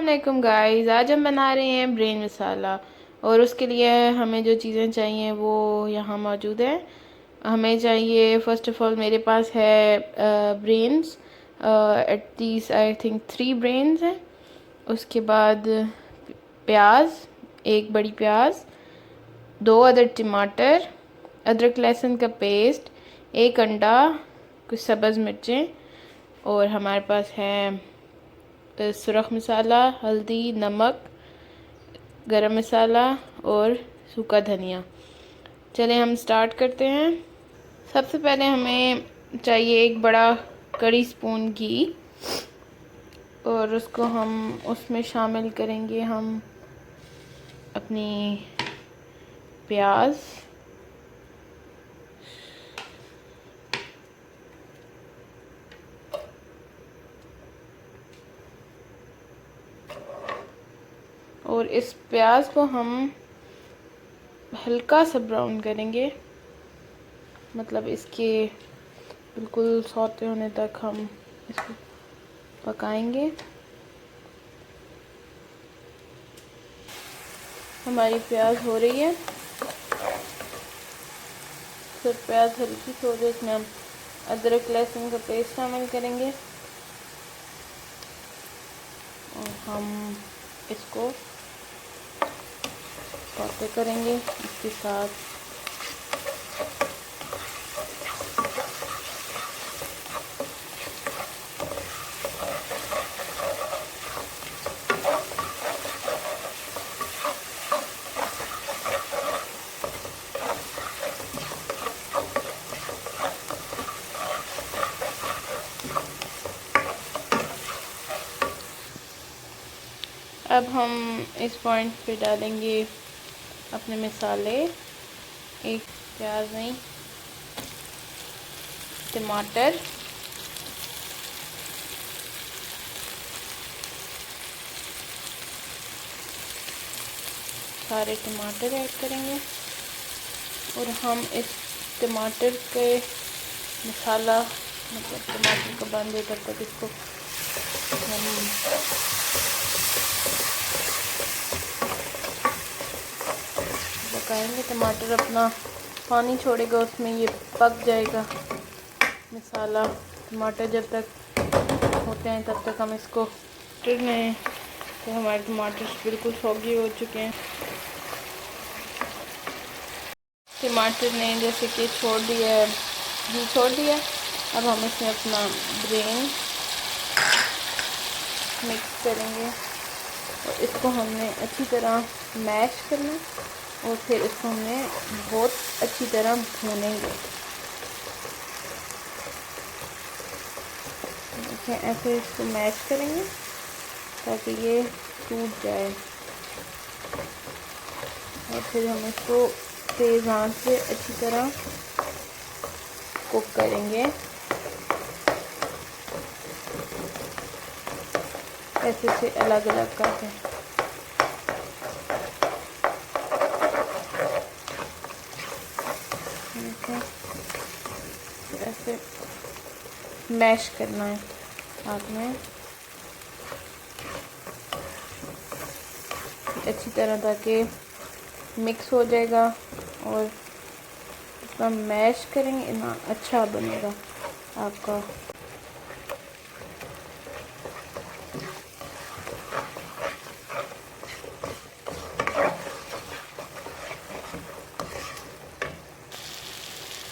अस्सलाम गाइस, आज हम बना रहे हैं ब्रेन मसाला। और उसके लिए हमें जो चीज़ें चाहिए वो यहाँ मौजूद है। हमें चाहिए फ़र्स्ट ऑफ़ ऑल, मेरे पास है brains, at these I think 3 brains हैं। उसके बाद प्याज, एक बड़ी प्याज, 2 अदर टमाटर, अदरक लहसुन का पेस्ट, एक अंडा, कुछ सब्ज़ मिर्चें, और हमारे पास है सुरख मसाला, हल्दी, नमक, गरम मसाला और सूखा धनिया। चलें हम स्टार्ट करते हैं। सबसे पहले हमें चाहिए एक बड़ा कड़ी स्पून घी, और उसको हम उसमें शामिल करेंगे हम अपनी प्याज, और इस प्याज को हम हल्का सा ब्राउन करेंगे, मतलब इसके बिल्कुल सौते होने तक हम इसको पकाएंगे। हमारी प्याज हो रही है, फिर प्याज हल्की सी हो जाए, इसमें हम अदरक लहसुन का पेस्ट शामिल करेंगे और हम इसको सौते करेंगे इसके साथ। अब हम इस पॉइंट पे डालेंगे अपने मसाले। एक प्याज नहीं, टमाटर, सारे टमाटर ऐड करेंगे, और हम इस टमाटर के मसाला, मतलब टमाटर को बन दे तब तक इसको हम पकाएंगे। टमाटर अपना पानी छोड़ेगा, उसमें ये पक जाएगा मसाला। टमाटर जब तक होते हैं तब तक हम इसको कर रहे हैं। तो हमारे टमाटर बिल्कुल सॉगी हो चुके हैं। टमाटर ने जैसे कि छोड़ दिया है, घी छोड़ दिया। अब हम इसमें अपना ब्रेन मिक्स करेंगे, और इसको हमने अच्छी तरह मैश करना, और फिर इसको हमने बहुत अच्छी तरह भूनेंगे। देखिए, ऐसे इसको मैश करेंगे ताकि ये टूट जाए, और फिर हम इसको तेज़ आंच से अच्छी तरह कुक करेंगे, ऐसे से अलग अलग करके। ऐसे मैश करना है हाथ में अच्छी तरह, ताकि मिक्स हो जाएगा, और इसका मैश करेंगे इतना अच्छा बनेगा आपका।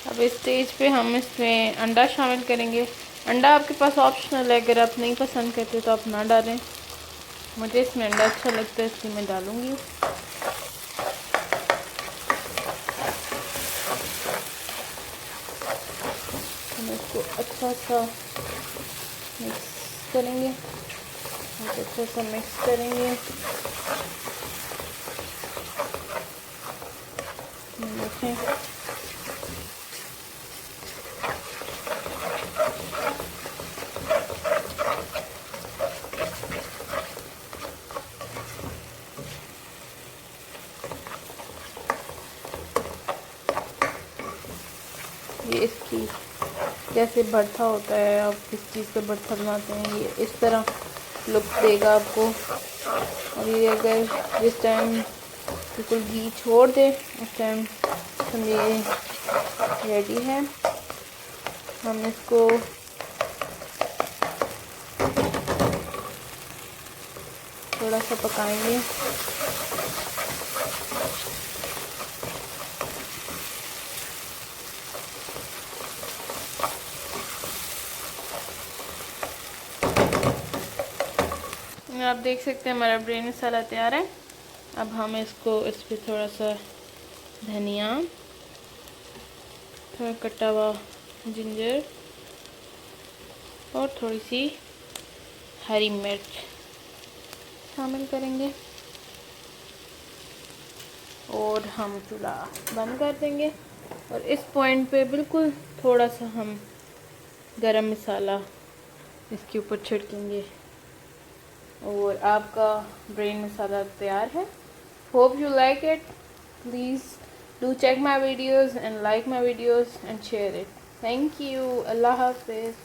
अब इस स्टेज पे हम इसमें अंडा शामिल करेंगे। अंडा आपके पास ऑप्शनल है, अगर आप नहीं पसंद करते तो आप ना डालें। मुझे इसमें अंडा अच्छा लगता है, इसलिए मैं डालूँगी। हम इसको अच्छा सा मिक्स करेंगे, अच्छा सा मिक्स करेंगे। देखें, ये इसकी जैसे भरता होता है, आप किस चीज़ का भरता बनाते हैं, ये इस तरह लुक देगा आपको। और ये अगर जिस टाइम बिल्कुल घी छोड़ दे उस टाइम हम ये रेडी है। हम इसको थोड़ा सा पकाएंगे। आप देख सकते हैं हमारा ब्रेन मसाला तैयार है। अब हम इसको इस पर थोड़ा सा धनिया, थोड़ा कटा हुआ जिंजर और थोड़ी सी हरी मिर्च शामिल करेंगे और हम चूल्हा बंद कर देंगे। और इस पॉइंट पे बिल्कुल थोड़ा सा हम गरम मसाला इसके ऊपर छिड़केंगे और आपका ब्रेन मसाला तैयार है। Hope you like it. Please do check my videos and like my videos and share it. Thank you. अल्लाह हाफिज़।